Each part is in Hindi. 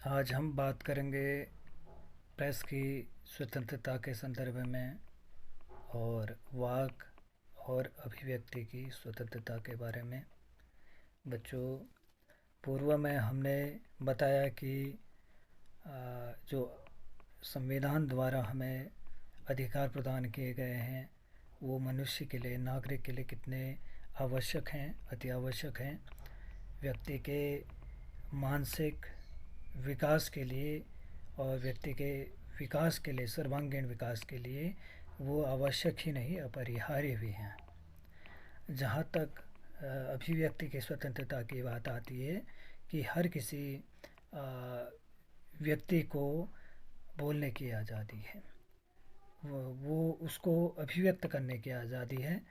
आज हम बात करेंगे प्रेस की स्वतंत्रता के संदर्भ में और वाक और अभिव्यक्ति की स्वतंत्रता के बारे में। बच्चों, पूर्व में हमने बताया कि जो संविधान द्वारा हमें अधिकार प्रदान किए गए हैं वो मनुष्य के लिए, नागरिक के लिए कितने आवश्यक हैं, अति आवश्यक हैं। व्यक्ति के मानसिक विकास के लिए और व्यक्ति के विकास के लिए, सर्वांगीण विकास के लिए वो आवश्यक ही नहीं, अपरिहार्य भी हैं। जहाँ तक अभिव्यक्ति की स्वतंत्रता की बात आती है कि हर किसी अ, व्यक्ति को बोलने की आज़ादी है, वो उसको अभिव्यक्त करने की आज़ादी है।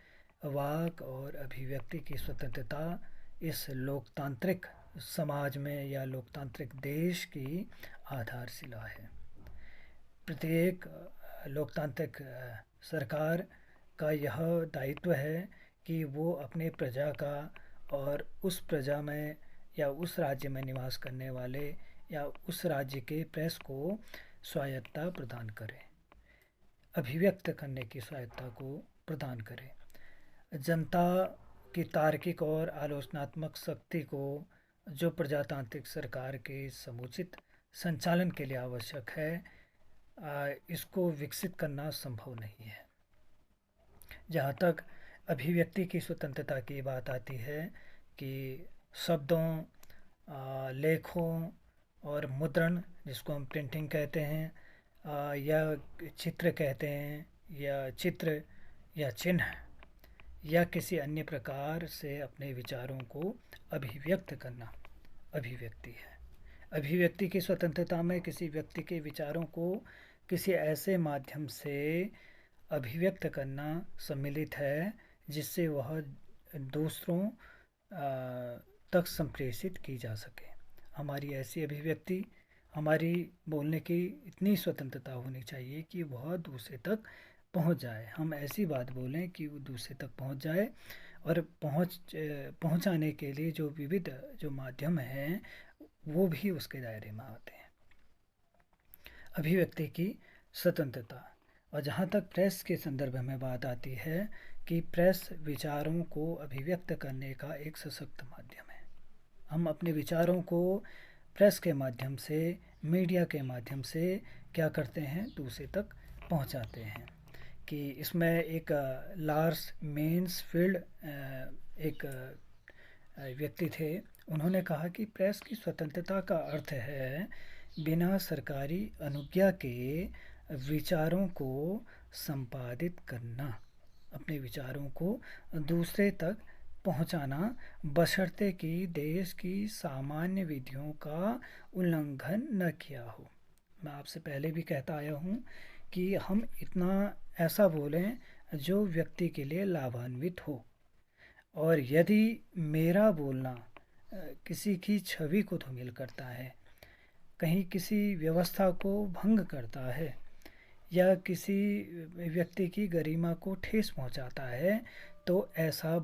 वाक और अभिव्यक्ति की स्वतंत्रता इस लोकतांत्रिक समाज में या लोकतांत्रिक देश की आधारशिला है। प्रत्येक लोकतांत्रिक सरकार का यह दायित्व है कि वो अपने प्रजा का और उस प्रजा में या उस राज्य में निवास करने वाले या उस राज्य के प्रेस को स्वायत्तता प्रदान करे, अभिव्यक्त करने की स्वायत्तता को प्रदान करे। जनता की तार्किक और आलोचनात्मक शक्ति को जो प्रजातांत्रिक सरकार के समुचित संचालन के लिए आवश्यक है, इसको विकसित करना संभव नहीं है। जहाँ तक अभिव्यक्ति की स्वतंत्रता की बात आती है कि शब्दों, लेखों और मुद्रण, जिसको हम प्रिंटिंग कहते हैं, या चित्र कहते हैं, या चित्र या चिन्ह या किसी अन्य प्रकार से अपने विचारों को अभिव्यक्त करना अभिव्यक्ति है। अभिव्यक्ति की स्वतंत्रता में किसी व्यक्ति के विचारों को किसी ऐसे माध्यम से अभिव्यक्त करना सम्मिलित है जिससे वह दूसरों तक संप्रेषित की जा सके। हमारी ऐसी अभिव्यक्ति, हमारी बोलने की इतनी स्वतंत्रता होनी चाहिए कि वह दूसरे तक पहुंच जाए। हम ऐसी बात बोलें कि वो दूसरे तक पहुंच जाए, और पहुंचाने के लिए जो विविध जो माध्यम हैं वो भी उसके दायरे में आते हैं। अभिव्यक्ति की स्वतंत्रता। और जहाँ तक प्रेस के संदर्भ में बात आती है कि प्रेस विचारों को अभिव्यक्त करने का एक सशक्त माध्यम है। हम अपने विचारों को प्रेस के माध्यम से, मीडिया के माध्यम से क्या करते हैं, दूसरे तक पहुंचाते हैं। कि इसमें एक लार्स मेन्सफील्ड एक व्यक्ति थे, उन्होंने कहा कि प्रेस की स्वतंत्रता का अर्थ है बिना सरकारी अनुज्ञा के विचारों को संपादित करना, अपने विचारों को दूसरे तक पहुंचाना, बशर्ते कि देश की सामान्य विधियों का उल्लंघन न किया हो। मैं आपसे पहले भी कहता आया हूँ कि हम इतना ऐसा बोलें जो व्यक्ति के लिए लाभान्वित हो, और यदि मेरा बोलना किसी की छवि को धूमिल करता है, कहीं किसी व्यवस्था को भंग करता है, या किसी व्यक्ति की गरिमा को ठेस पहुंचाता है, तो ऐसे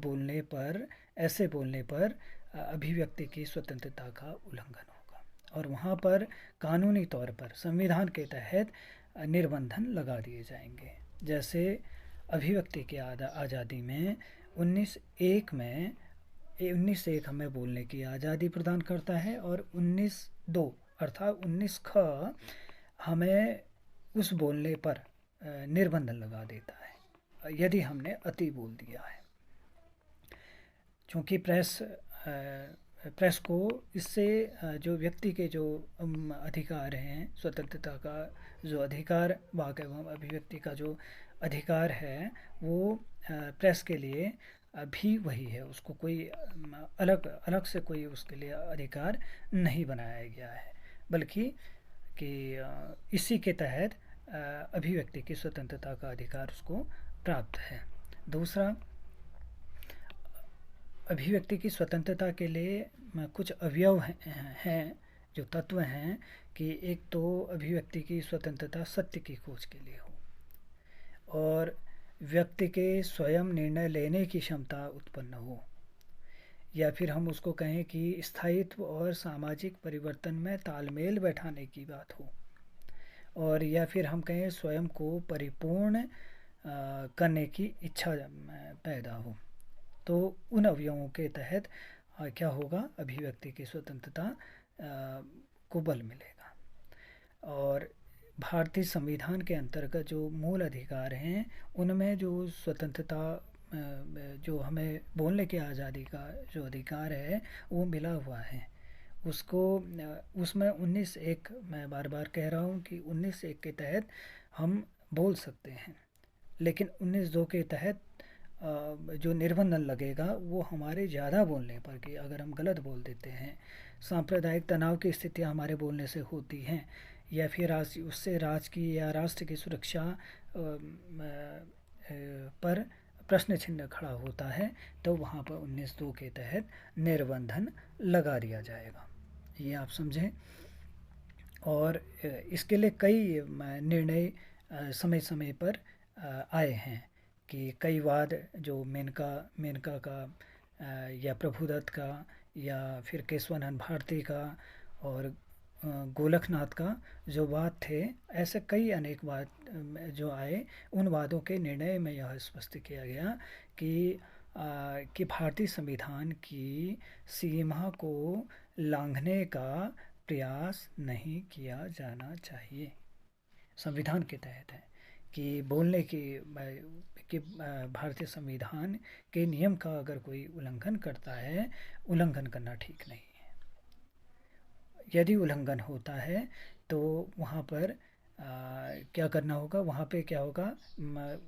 बोलने पर अभिव्यक्ति की स्वतंत्रता का उल्लंघन होगा, और वहाँ पर कानूनी तौर पर संविधान के तहत निर्बंधन लगा दिए जाएंगे। जैसे अभिव्यक्ति की आज़ादी में 19(1) हमें बोलने की आज़ादी प्रदान करता है, और 19(2) अर्थात 19 ख हमें उस बोलने पर निर्बंधन लगा देता है यदि हमने अति बोल दिया है। क्योंकि प्रेस को इससे जो व्यक्ति के जो अधिकार हैं, स्वतंत्रता का जो अधिकार, वाक एवं अभिव्यक्ति का जो अधिकार है, वो प्रेस के लिए भी वही है। उसको कोई अलग से कोई उसके लिए अधिकार नहीं बनाया गया है, बल्कि कि इसी के तहत अभिव्यक्ति की स्वतंत्रता का अधिकार उसको प्राप्त है। दूसरा, अभिव्यक्ति की स्वतंत्रता के लिए कुछ अवयव हैं, जो तत्व हैं, कि एक तो अभिव्यक्ति की स्वतंत्रता सत्य की खोज के लिए हो, और व्यक्ति के स्वयं निर्णय लेने की क्षमता उत्पन्न हो। या फिर हम उसको कहें कि स्थायित्व और सामाजिक परिवर्तन में तालमेल बैठाने की बात हो, और या फिर हम कहें स्वयं को परिपूर्ण करने की इच्छा पैदा हो, तो उन अवयवों के तहत क्या होगा, अभिव्यक्ति की स्वतंत्रता को बल मिलेगा। और भारतीय संविधान के अंतर्गत जो मूल अधिकार हैं उनमें जो स्वतंत्रता जो हमें बोलने की आज़ादी का जो अधिकार है वो मिला हुआ है उसको, उसमें 19(1) मैं बार बार कह रहा हूँ कि 19(1) के तहत हम बोल सकते हैं, लेकिन 19(2) के तहत जो निर्बंधन लगेगा वो हमारे ज़्यादा बोलने पर, कि अगर हम गलत बोल देते हैं, सांप्रदायिक तनाव की स्थितियाँ हमारे बोलने से होती हैं, या फिर उससे राज्य की या राष्ट्र की सुरक्षा पर प्रश्न चिन्ह खड़ा होता है, तो वहाँ पर 19(2) के तहत निर्बंधन लगा दिया जाएगा। ये आप समझें। और इसके लिए कई निर्णय समय समय पर आए हैं, कि कई वाद जो मेनका का या प्रभुदत्त का या फिर केशवानंद भारती का और गोलकनाथ का जो वाद थे, ऐसे कई अनेक वाद जो आए, उन वादों के निर्णय में यह स्पष्ट किया गया कि भारतीय संविधान की सीमा को लांघने का प्रयास नहीं किया जाना चाहिए। संविधान के तहत है कि बोलने कि भारतीय संविधान के नियम का अगर कोई उल्लंघन करता है, उल्लंघन करना ठीक नहीं है। यदि उल्लंघन होता है तो वहाँ पर क्या करना होगा, वहाँ पे क्या होगा,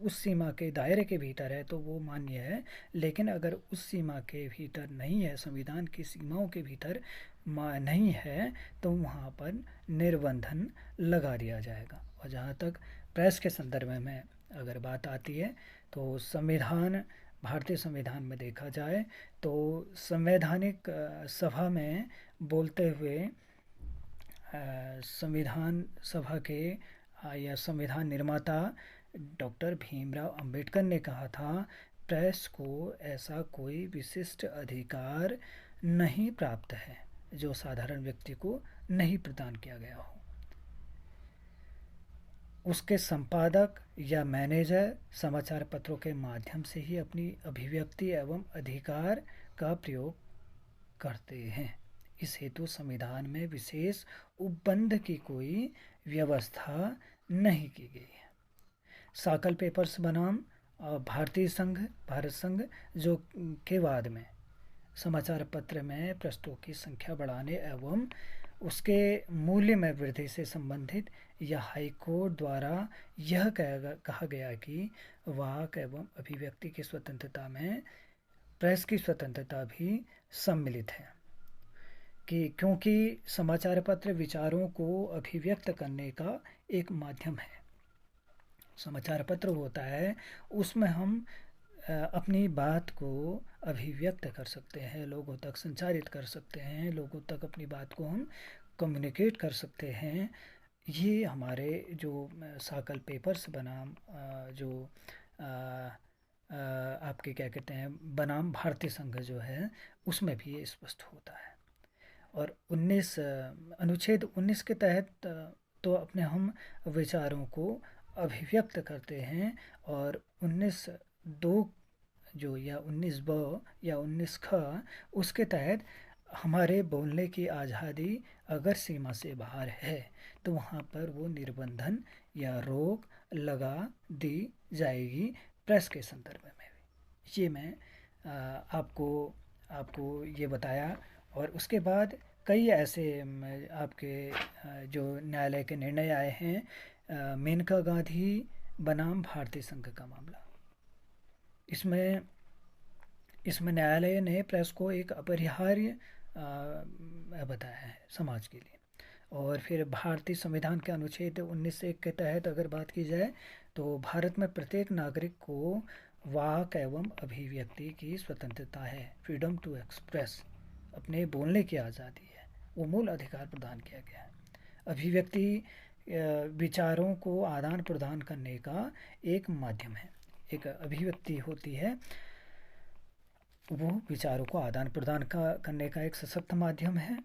उस सीमा के दायरे के भीतर है तो वो मान्य है, लेकिन अगर उस सीमा के भीतर नहीं है, संविधान की सीमाओं के भीतर नहीं है, तो वहाँ पर निर्बंधन लगा दिया जाएगा। और जहाँ तक प्रेस के संदर्भ में अगर बात आती है, तो संविधान, भारतीय संविधान में देखा जाए तो संवैधानिक सभा में बोलते हुए संविधान सभा के या संविधान निर्माता डॉक्टर भीमराव अंबेडकर ने कहा था, प्रेस को ऐसा कोई विशिष्ट अधिकार नहीं प्राप्त है जो साधारण व्यक्ति को नहीं प्रदान किया गया हो। उसके संपादक या मैनेजर समाचार पत्रों के माध्यम से ही अपनी अभिव्यक्ति एवं अधिकार का प्रयोग करते हैं। इस हेतु संविधान में विशेष उपबंध की कोई व्यवस्था नहीं की गई है। साकल पेपर्स बनाम भारत संघ जो के बाद में समाचार पत्र में पृष्ठों की संख्या बढ़ाने एवं उसके मूल्य में वृद्धि से संबंधित या हाईकोर्ट द्वारा यह कहा गया कि वाक एवं अभिव्यक्ति की स्वतंत्रता में प्रेस की स्वतंत्रता भी सम्मिलित है, कि क्योंकि समाचार पत्र विचारों को अभिव्यक्त करने का एक माध्यम है। समाचार पत्र होता है उसमें हम अपनी बात को अभिव्यक्त कर सकते हैं, लोगों तक संचारित कर सकते हैं, लोगों तक अपनी बात को हम कम्युनिकेट कर सकते हैं। ये हमारे जो साकल पेपर्स बनाम जो आपके क्या कहते हैं बनाम भारतीय संघ जो है, उसमें भी ये स्पष्ट होता है। और अनुच्छेद 19 के तहत तो अपने हम विचारों को अभिव्यक्त करते हैं, और 19(2) जो या 19(ब) या 19(ख) उसके तहत हमारे बोलने की आज़ादी अगर सीमा से बाहर है तो वहाँ पर वो निर्बंधन या रोक लगा दी जाएगी प्रेस के संदर्भ में भी। ये मैं आपको ये बताया। और उसके बाद कई ऐसे आपके जो न्यायालय के निर्णय आए हैं, मेनका गांधी बनाम भारतीय संघ का मामला, इसमें न्यायालय ने प्रेस को एक अपरिहार्य बताया है समाज के लिए। और फिर भारतीय संविधान के अनुच्छेद 19(1) के तहत अगर बात की जाए तो भारत में प्रत्येक नागरिक को वाक एवं अभिव्यक्ति की स्वतंत्रता है, फ्रीडम टू एक्सप्रेस, अपने बोलने की आज़ादी है, वो मूल अधिकार प्रदान किया गया है। अभिव्यक्ति विचारों को आदान प्रदान करने का एक माध्यम है। एक अभिव्यक्ति होती है वो विचारों को आदान प्रदान करने का एक सशक्त माध्यम है।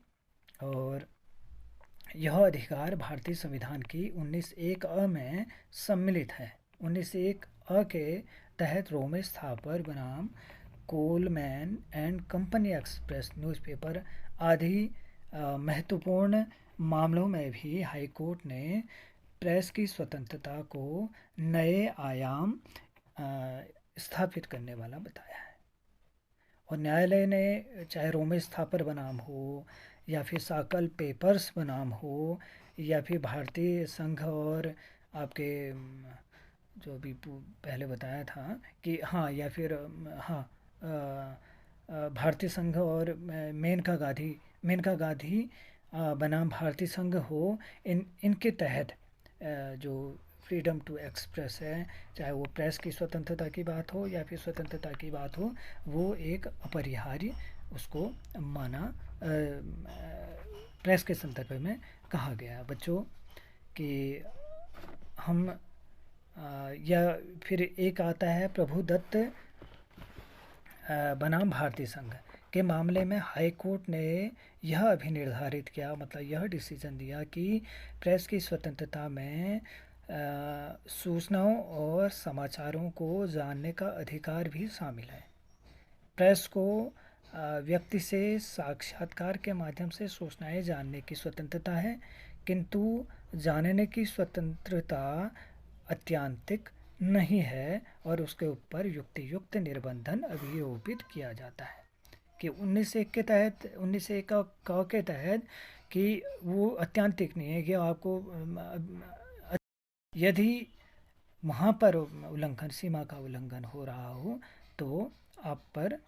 और यह अधिकार भारतीय संविधान की 19(1)(अ) में सम्मिलित है। 19(1)(अ) के तहत रोमेश थापर बनाम Coleman and company express newspaper आदि महत्वपूर्ण मामलों में भी हाईकोर्ट ने प्रेस की स्वतंत्रता को नए आयाम स्थापित करने वाला बताया है। और न्यायालय ने चाहे रोमेश थापर बनाम हो या फिर साकल पेपर्स बनाम हो या फिर भारतीय संघ और आपके जो अभी पहले बताया था कि हाँ, या फिर हाँ, भारतीय संघ और मेनका गांधी बनाम भारतीय संघ हो, इनके तहत जो फ्रीडम टू एक्सप्रेस है, चाहे वो प्रेस की स्वतंत्रता की बात हो या फिर स्वतंत्रता की बात हो, वो एक अपरिहार्य उसको माना प्रेस के संदर्भ में कहा गया। बच्चों कि हम या फिर एक आता है प्रभुदत्त बनाम भारतीय संघ के मामले में हाई कोर्ट ने यह अभी निर्धारित किया, मतलब यह डिसीजन दिया कि प्रेस की स्वतंत्रता में सूचनाओं और समाचारों को जानने का अधिकार भी शामिल है। प्रेस को व्यक्ति से साक्षात्कार के माध्यम से सूचनाएं जानने की स्वतंत्रता है, किंतु जानने की स्वतंत्रता अत्यंतिक नहीं है और उसके ऊपर युक्तियुक्त निर्बंधन अभियोजित किया जाता है कि 19(1) के तहत 19(1) के तहत कि वो अत्यंतिक नहीं है कि आपको यदि वहाँ पर उल्लंघन, सीमा का उल्लंघन हो रहा हो तो आप पर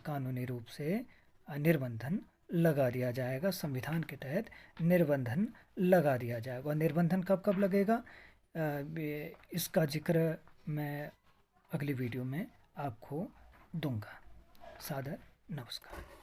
कानूनी रूप से निर्बंधन लगा दिया जाएगा। संविधान के तहत निर्बंधन लगा दिया जाएगा। और निर्बंधन कब कब लगेगा, इसका जिक्र मैं अगली वीडियो में आपको दूंगा। सादर नमस्कार।